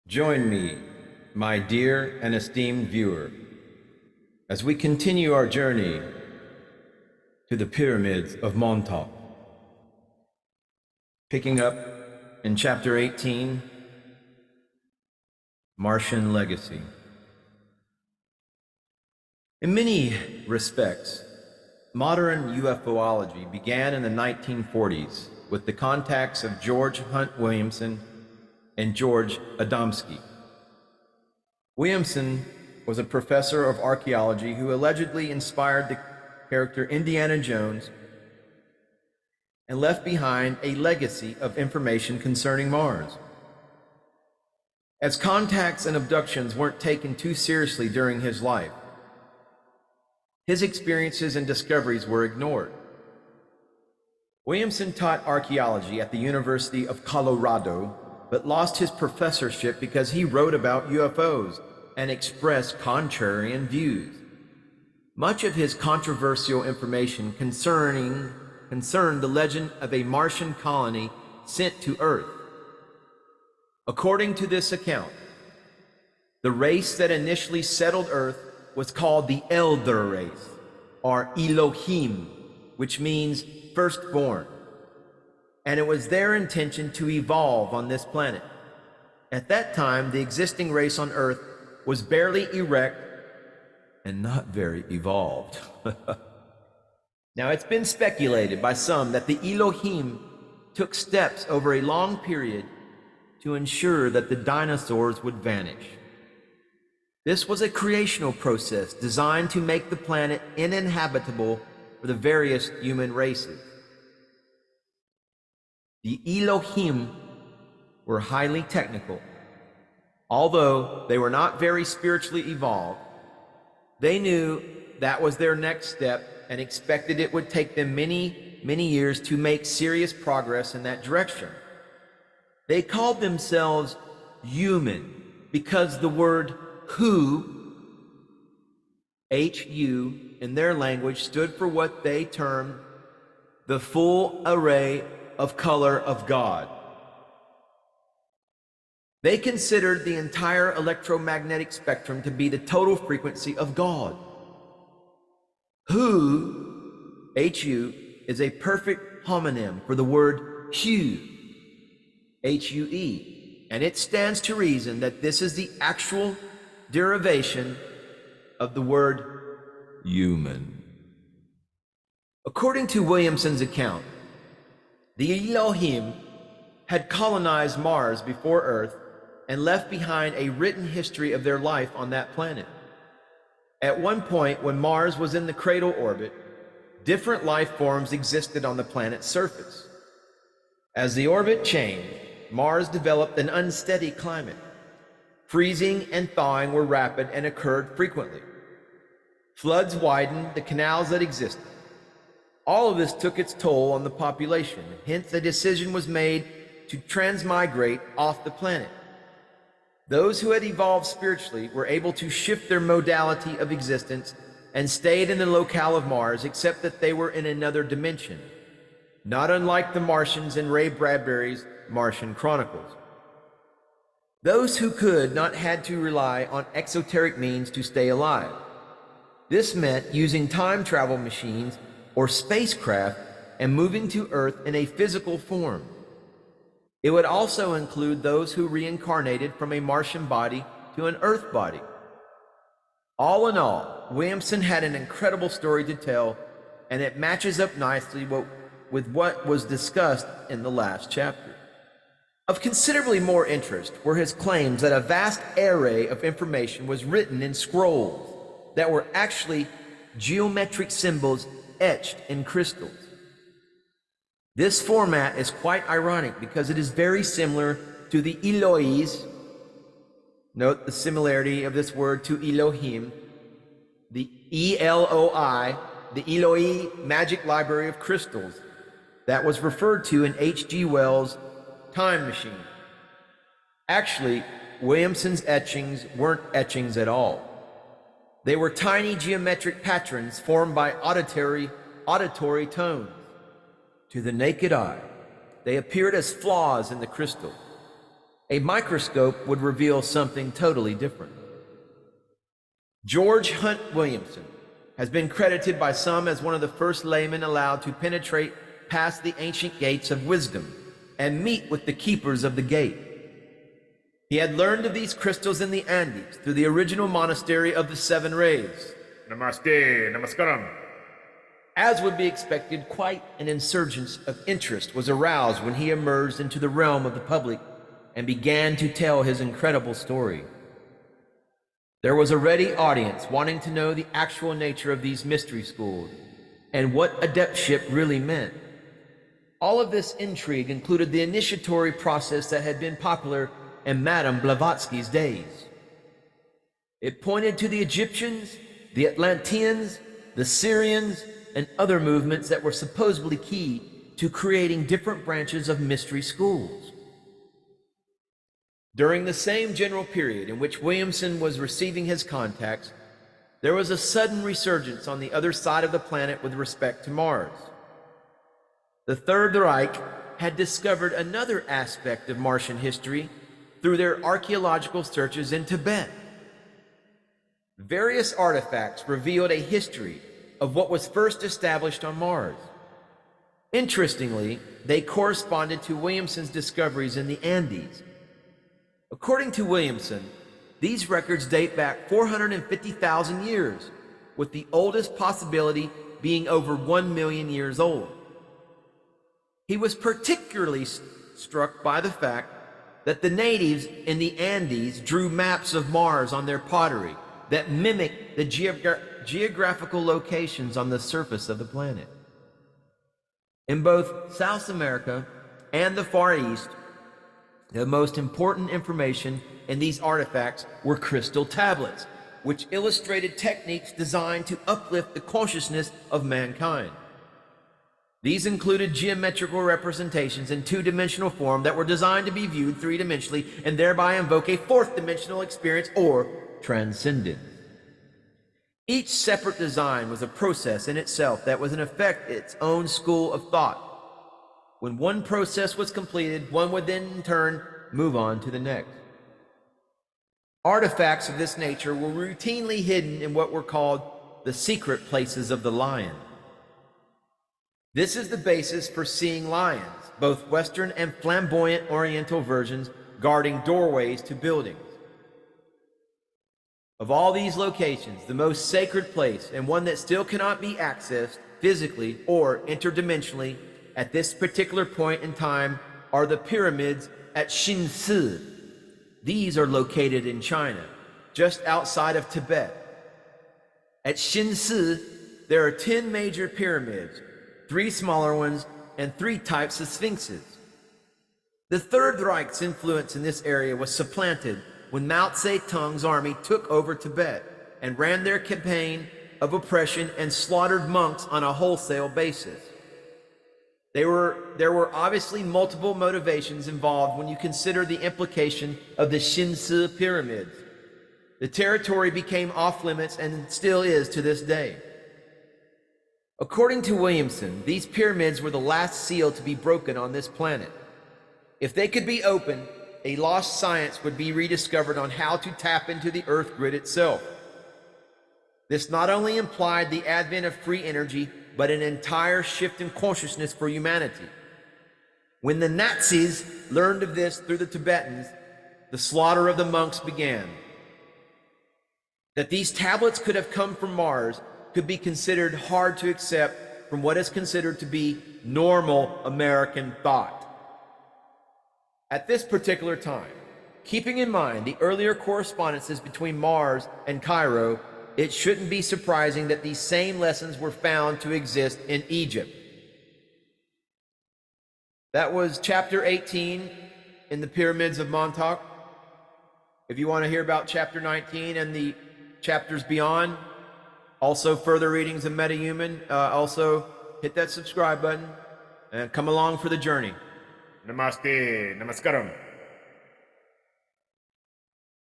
Join me, my dear and esteemed viewer, as we continue our journey to the pyramids of Montauk, picking up in chapter 18, Martian Legacy. In many respects, modern UFOlogy began in the 1940s with the contacts of George Hunt Williamson and George Adamski. Williamson was a professor of archaeology who allegedly inspired the character Indiana Jones and left behind a legacy of information concerning Mars. As contacts and abductions weren't taken too seriously during his life, his experiences and discoveries were ignored. Williamson taught archaeology at the University of Colorado, but lost his professorship because he wrote about UFOs and expressed contrarian views. Much of his controversial information concerned the legend of a Martian colony sent to Earth. According to this account, the race that initially settled Earth was called the Elder race, or Elohim, which means firstborn, and it was their intention to evolve on this planet. At that time, the existing race on Earth was barely erect and not very evolved. Now, it's been speculated by some that the Elohim took steps over a long period to ensure that the dinosaurs would vanish. This was a creational process designed to make the planet uninhabitable for the various human races. The Elohim were highly technical. Although they were not very spiritually evolved, they knew that was their next step and expected it would take them many, many years to make serious progress in that direction. They called themselves human because the word Hu, H-U, in their language stood for what they termed the full array of color of God. They considered the entire electromagnetic spectrum to be the total frequency of God. Hu, H-U, is a perfect homonym for the word hue, H-U-E, and it stands to reason that this is the actual derivation of the word human. According to Williamson's account, the Elohim had colonized Mars before Earth and left behind a written history of their life on that planet. At one point, when Mars was in the cradle orbit, different life forms existed on the planet's surface. As the orbit changed, Mars developed an unsteady climate. Freezing and thawing were rapid and occurred frequently. Floods widened the canals that existed. All of this took its toll on the population. Hence, a decision was made to transmigrate off the planet. Those who had evolved spiritually were able to shift their modality of existence and stayed in the locale of Mars, except that they were in another dimension, not unlike the Martians in Ray Bradbury's Martian Chronicles. Those who could not had to rely on exoteric means to stay alive. This meant using time travel machines or spacecraft and moving to Earth in a physical form. It would also include those who reincarnated from a Martian body to an Earth body. All in all, Williamson had an incredible story to tell, and it matches up nicely with what was discussed in the last chapter. Of considerably more interest were his claims that a vast array of information was written in scrolls that were actually geometric symbols etched in crystals. This format is quite ironic because it is very similar to the Eloise. Note the similarity of this word to Elohim, the E-L-O-I, the Eloi Magic Library of Crystals that was referred to in H.G. Wells' Time Machine. Actually, Williamson's etchings weren't etchings at all. They were tiny geometric patterns formed by auditory tones. To the naked eye, they appeared as flaws in the crystal. A microscope would reveal something totally different. George Hunt Williamson has been credited by some as one of the first laymen allowed to penetrate past the ancient gates of wisdom and meet with the keepers of the gate. He had learned of these crystals in the Andes through the original monastery of the Seven Rays. Namaste, namaskaram. As would be expected, quite an insurgence of interest was aroused when he emerged into the realm of the public and began to tell his incredible story. There was a ready audience wanting to know the actual nature of these mystery schools and what adeptship really meant. All of this intrigue included the initiatory process that had been popular in Madame Blavatsky's days. It pointed to the Egyptians, the Atlanteans, the Syrians, and other movements that were supposedly key to creating different branches of mystery schools. During the same general period in which Williamson was receiving his contacts, there was a sudden resurgence on the other side of the planet with respect to Mars. The Third Reich had discovered another aspect of Martian history through their archaeological searches in Tibet. Various artifacts revealed a history of what was first established on Mars. Interestingly, they corresponded to Williamson's discoveries in the Andes. According to Williamson, these records date back 450,000 years, with the oldest possibility being over 1 million years old. He was particularly struck by the fact that the natives in the Andes drew maps of Mars on their pottery that mimicked the geographical locations on the surface of the planet. In both South America and the Far East, the most important information in these artifacts were crystal tablets, which illustrated techniques designed to uplift the consciousness of mankind. These included geometrical representations in two-dimensional form that were designed to be viewed three-dimensionally and thereby invoke a fourth-dimensional experience or transcendence. Each separate design was a process in itself that was in effect its own school of thought. When one process was completed, one would then in turn move on to the next. Artifacts of this nature were routinely hidden in what were called the secret places of the lion. This is the basis for seeing lions, both Western and flamboyant Oriental versions, guarding doorways to buildings. Of all these locations, the most sacred place, and one that still cannot be accessed physically or interdimensionally at this particular point in time, are the pyramids at Shinsi. These are located in China, just outside of Tibet. At Shinsi, there are 10 major pyramids, 3 smaller ones, and 3 types of sphinxes. The Third Reich's influence in this area was supplanted when Mao Zedong's army took over Tibet and ran their campaign of oppression and slaughtered monks on a wholesale basis. There were obviously multiple motivations involved when you consider the implication of the Shinsi pyramids. The territory became off limits and still is to this day. According to Williamson, these pyramids were the last seal to be broken on this planet. If they could be opened, a lost science would be rediscovered on how to tap into the Earth grid itself. This not only implied the advent of free energy, but an entire shift in consciousness for humanity. When the Nazis learned of this through the Tibetans, the slaughter of the monks began. That these tablets could have come from Mars could be considered hard to accept from what is considered to be normal American thought. At this particular time, keeping in mind the earlier correspondences between Mars and Cairo, it shouldn't be surprising that these same lessons were found to exist in Egypt. That was chapter 18 in the Pyramids of Montauk. If you want to hear about chapter 19 and the chapters beyond, also further readings of MetaHuman, also hit that subscribe button and come along for the journey. Namaste, namaskaram.